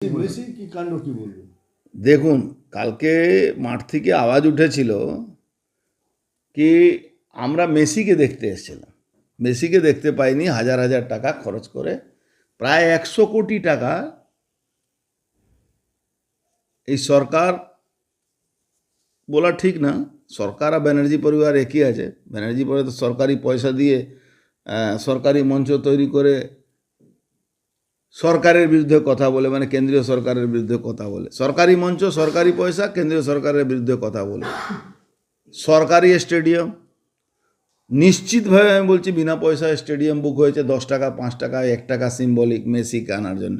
Messi কি কাণ্ড কি বলবেন? দেখুন, কালকে মাঠ থেকে আওয়াজ উঠেছিল কি আমরা মেসিকে দেখতে এসেছিলাম। মেসিকে দেখতে পাইনি। হাজার হাজার টাকা খরচ করে প্রায় 100 কোটি টাকা এই সরকার, বলা ঠিক না, সরকার আর ব্যানার্জি পরিবার একই আছে। ব্যানার্জি পরিবার তো সরকারি পয়সা দিয়ে সরকারি মঞ্চ তৈরি করে সরকারের বিরুদ্ধে কথা বলে, মানে কেন্দ্রীয় সরকারের বিরুদ্ধে কথা বলে। সরকারি মঞ্চ, সরকারি পয়সা, কেন্দ্রীয় সরকারের বিরুদ্ধে কথা বলে। সরকারি স্টেডিয়াম, নিশ্চিতভাবে আমি বলছি বিনা পয়সায় স্টেডিয়াম বুক হয়েছে, 10 টাকা, 5 টাকা, 1 টাকা সিম্বলিক মেসিকে আনার জন্য।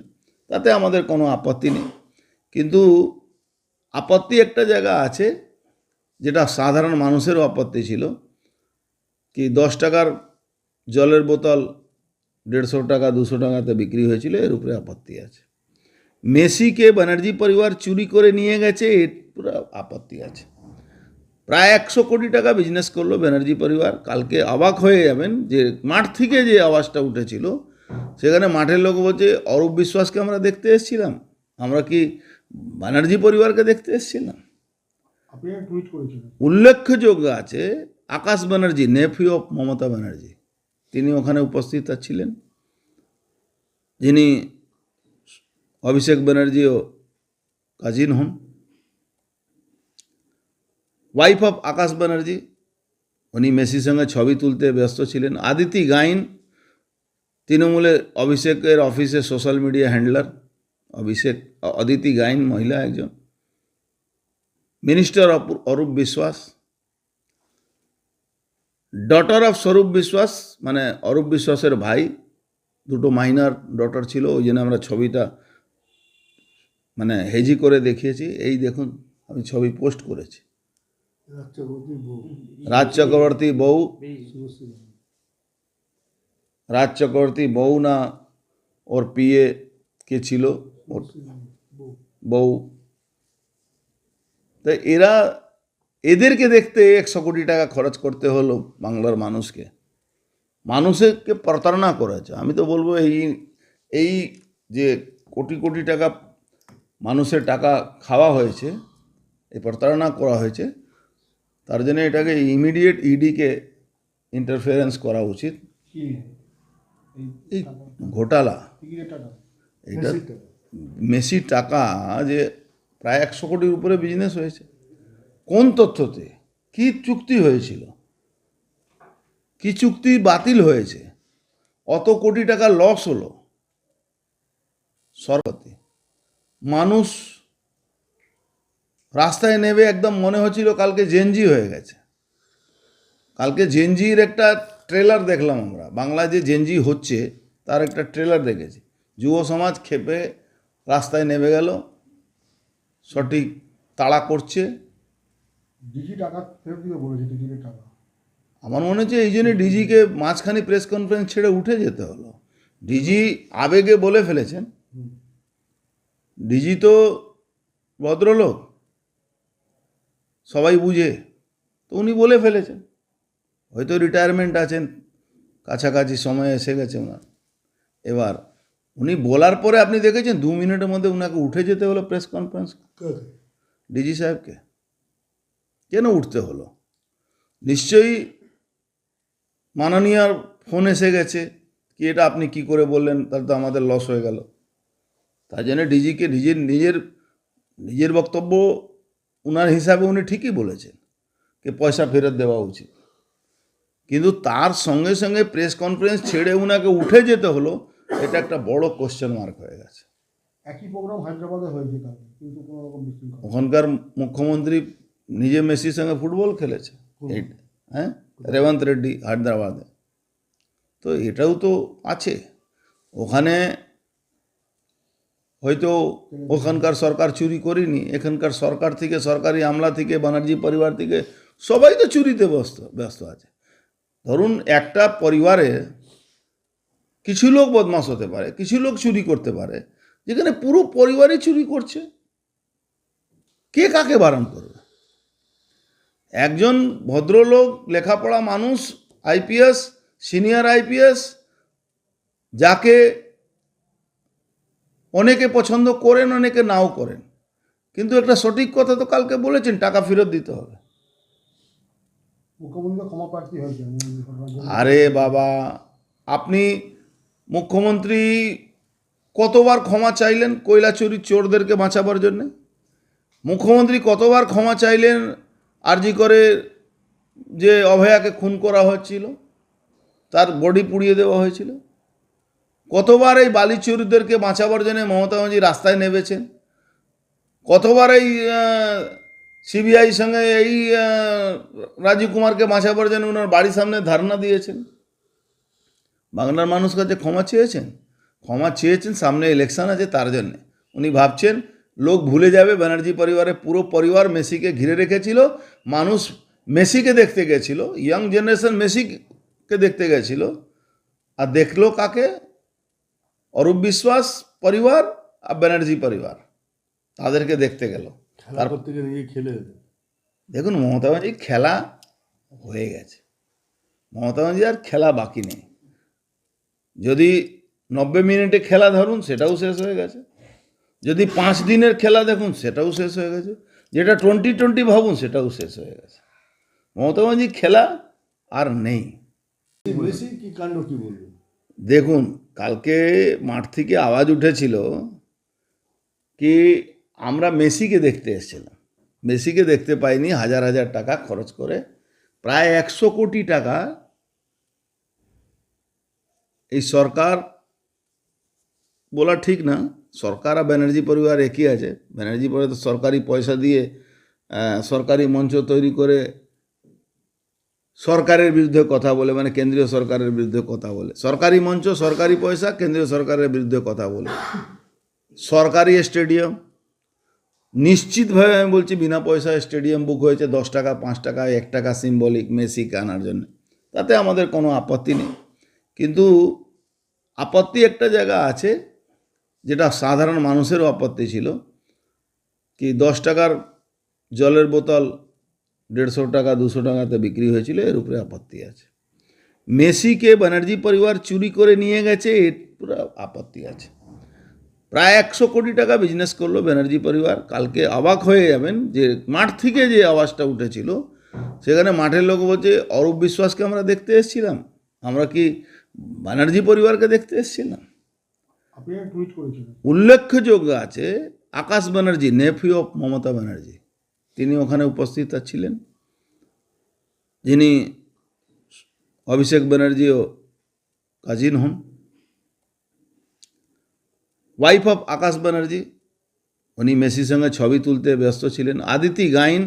তাতে আমাদের কোনো আপত্তি নেই, কিন্তু আপত্তি একটা জায়গা আছে, যেটা সাধারণ মানুষেরও আপত্তি ছিল, কি 10 টাকার জলের বোতল 150 টাকা 200 টাকাতে বিক্রি হয়েছিল, এর উপরে আপত্তি আছে। মেসিকে ব্যানার্জি পরিবার চুরি করে নিয়ে গেছে, এর পুরো আপত্তি আছে। প্রায় 100 কোটি টাকা বিজনেস করলো ব্যানার্জি পরিবার। কালকে অবাক হয়ে যাবেন যে মাঠ থেকে যে আওয়াজটা উঠেছিল, সেখানে মাঠের লোক বলছে অরূপ বিশ্বাসকে আমরা দেখতে এসেছিলাম, আমরা কি ব্যানার্জি পরিবারকে দেখতে এসেছিলাম? আপনি টুইট করেছিলেন। উল্লেখযোগ্য আছে, আকাশ ব্যানার্জি, নেফিউ অফ মমতা ব্যানার্জি, তিনি ওখানে উপস্থিত ছিলেন, যিনি অভিষেক ব্যানার্জিও কাজিন হন। ওয়াইফ অফ আকাশ ব্যানার্জি, উনি মেসির সঙ্গে ছবি তুলতে ব্যস্ত ছিলেন। আদিতি গাইন, তৃণমূলের অভিষেকের অফিসের social media handler Aditi Gain মহিলা একজন। Minister Arup Biswas, daughter of স্বরূপ বিশ্বাস, মানে অরূপ বিশ্বাসের ভাই, দুটো মাইনার ডটার ছিল, ওই জন্য আমরা ছবিটা মানে হেজি করে দেখিয়েছি। এই দেখুন, আমি ছবি পোস্ট করেছি। রাজ চক্রবর্তী বউ, রাজ চক্রবর্তী বউ না ওর পিএ কে ছিল, ওর বউ। তাই এদেরকে দেখতে 100 কোটি টাকা খরচ করতে হলো বাংলার মানুষকে। মানুষকে প্রতারণা করেছে। আমি তো বলবো এই যে কোটি কোটি টাকা মানুষের টাকা খাওয়া হয়েছে, এই প্রতারণা করা হয়েছে, তার জন্য এটাকে ইমিডিয়েট ইডিকে ইন্টারফেরেন্স করা উচিত। এই ঘোটালা, এটা মেসির টাকা যে প্রায় 100 কোটির উপরে বিজনেস হয়েছে, কোন তথ্যতে, কি চুক্তি হয়েছিল, কি চুক্তি বাতিল হয়েছে, অত কোটি টাকা লস হলো সরকারি। মানুষ রাস্তায় নেবে, একদম মনে হচ্ছিল কালকে জেনজি হয়ে গেছে। কালকে জেনজির একটা ট্রেলার দেখলাম আমরা, বাংলায় যে জেনজি হচ্ছে তার একটা ট্রেলার দেখেছি। যুব সমাজ ক্ষেপে রাস্তায় নেমে গেল, সঠিক তাড়া করছে। ডিজি টাকা ফেরত দিতে বলেছে, ডিজির টাকা। আমার মনে হচ্ছে এই জন্যে ডিজিকে মাঝখানে প্রেস কনফারেন্স ছেড়ে উঠে যেতে হলো। ডিজি আবেগে বলে ফেলেছেন। ডিজি তো ভদ্রলোক, সবাই বুঝে, তো উনি বলে ফেলেছেন। হয়তো রিটায়ারমেন্ট আছেন, কাছাকাছি সময় এসে গেছে ওনার। এবার উনি বলার পরে আপনি দেখেছেন 2 মিনিটের মধ্যে ওনাকে উঠে যেতে হলো প্রেস কনফারেন্স। ডিজি সাহেবকে কেন উঠতে হলো? নিশ্চয়ই মাননীয়ার ফোন এসে গেছে কি এটা আপনি কি করে বললেন, তাহলে তো আমাদের লস হয়ে গেল। তার জন্য ডিজিকে নিজের বক্তব্য ওনার হিসাবে উনি ঠিকই বলেছেন যে পয়সা ফেরত দেওয়া উচিত, কিন্তু তার সঙ্গে সঙ্গে প্রেস কনফারেন্স ছেড়ে ওনাকে উঠে যেতে হলো, এটা একটা বড় কোশ্চেন মার্ক হয়ে গেছে। একই প্রোগ্রাম হায়দ্রাবাদে হয়েছে কালকে, কিন্তু কোনো রকম বিশৃঙ্খলা। ওখানকার মুখ্যমন্ত্রী নিজে মেসির সঙ্গে ফুটবল খেলেছে, হ্যাঁ, রেবন্ত রেড্ডি হায়দ্রাবাদে। তো এটাও তো আছে ওখানে। হয়তো ওখানকার সরকার চুরি করেনি, এখানকার সরকার থেকে, সরকারি আমলা থেকে, ব্যানার্জি পরিবার থেকে সবাই তো চুরিতে ব্যস্ত আছে। ধরুন একটা পরিবারে কিছু লোক বদমাশ হতে পারে, কিছু লোক চুরি করতে পারে, যেখানে পুরো পরিবারই চুরি করছে, কে কাকে বারণ করবে? একজন ভদ্রলোক, লেখাপড়া মানুষ, আইপিএস, সিনিয়র আইপিএস, যাকে অনেকে পছন্দ করেন, অনেকে নাও করেন, কিন্তু একটা সঠিক কথা তো কালকে বলেছেন, টাকা ফেরত দিতে হবে। মুখ্যমন্ত্রী ক্ষমা প্রার্থী হয়েছেন এই ঘটনার জন্য। আরে বাবা, আপনি মুখ্যমন্ত্রী কতবার ক্ষমা চাইলেন কয়লা চুরি চোরদেরকে বাঁচাবার জন্য? মুখ্যমন্ত্রী কতবার ক্ষমা চাইলেন আরজি করে যে অভয়াকে খুন করা হচ্ছিল, তার বডি পুড়িয়ে দেওয়া হয়েছিল? কতবার এই বালি চোরদেরকে বাঁচাবার জন্য মমতা ব্যানার্জি রাস্তায় নেমেছেন? কতবার এই সিবিআই সঙ্গে এই রাজীব কুমারকে বাঁচাবার জন্য ওনার বাড়ির সামনে ধারণা দিয়েছেন? বাংলার মানুষ কাছে ক্ষমা চেয়েছেন? ক্ষমা চেয়েছেন সামনে ইলেকশন আছে তার জন্যে। উনি ভাবছেন লোক ভুলে যাবে ব্যানার্জি পরিবারের পুরো পরিবার মেসিকে ঘিরে রেখেছিল, মানুষ মেসিকে দেখতে গেছিল, ইয়াং জেনারেশন মেসিকে দেখতে গেছিল, আর দেখলো কাকে? অরূপ বিশ্বাস পরিবার আর ব্যানার্জি পরিবার, তাদেরকে দেখতে গেল। খেলা করতে গিয়ে নিজে খেলে দেখুন, মমতা ব্যানার্জি খেলা হয়ে গেছে, মমতা ব্যানার্জি আর খেলা বাকি নেই। যদি 90 মিনিটে খেলা ধরুন, সেটাও শেষ হয়ে গেছে। যদি 5 দিনের খেলা দেখুন, সেটাও শেষ হয়ে গেছে। যেটা 2020 ভাবুন, সেটাও শেষ হয়ে গেছে। মমতা ব্যানার্জি খেলা আর নেই। মেসি কি কাণ্ড কি বলবেন? দেখুন, কালকে মাঠ থেকে আওয়াজ উঠেছিল কি আমরা মেসিকে দেখতে এসেছিলাম, মেসিকে দেখতে পাইনি। হাজার হাজার টাকা খরচ করে প্রায় 100 কোটি টাকা এই সরকার, বলা ঠিক না, সরকার আর ব্যানার্জি পরিবার একই আছে। ব্যানার্জি পরিবার তো সরকারি পয়সা দিয়ে সরকারি মঞ্চ তৈরি করে সরকারের বিরুদ্ধে কথা বলে, মানে কেন্দ্রীয় সরকারের বিরুদ্ধে কথা বলে। সরকারি মঞ্চ, সরকারি পয়সা, কেন্দ্রীয় সরকারের বিরুদ্ধে কথা বলে। সরকারি স্টেডিয়াম, নিশ্চিতভাবে আমি বলছি বিনা পয়সায় স্টেডিয়াম বুক হয়েছে, 10 টাকা, 5 টাকা, 1 টাকা সিম্বলিক মেসিকে আনার জন্য। তাতে আমাদের কোনো আপত্তি নেই, কিন্তু আপত্তি একটা জায়গা আছে, যেটা সাধারণ মানুষেরও আপত্তি ছিল, কি 10 টাকার জলের বোতল 150 টাকা 200 টাকাতে বিক্রি হয়েছিল, এর উপরে আপত্তি আছে। মেসিকে ব্যানার্জি পরিবার চুরি করে নিয়ে গেছে, এর পুরো আপত্তি আছে। প্রায় 100 কোটি টাকা বিজনেস করলো ব্যানার্জি পরিবার। কালকে অবাক হয়ে যাবেন যে মাঠ থেকে যে আওয়াজটা উঠেছিল, সেখানে মাঠের লোক বলছে অরূপ বিশ্বাসকে আমরা দেখতে এসেছিলাম, আমরা কি ব্যানার্জি পরিবারকে দেখতে এসেছিলাম? আপনি টুইট করেছিলেন। উল্লেখযোগ্য আছে, আকাশ ব্যানার্জি, নেফিউ অফ মমতা ব্যানার্জি, তিনি ওখানে উপস্থিত ছিলেন, যিনি অভিষেক ব্যানার্জিও কাজিন হন। ওয়াইফ অফ আকাশ ব্যানার্জি, উনি মেসির সঙ্গে ছবি তুলতে ব্যস্ত ছিলেন। আদিতি গাইন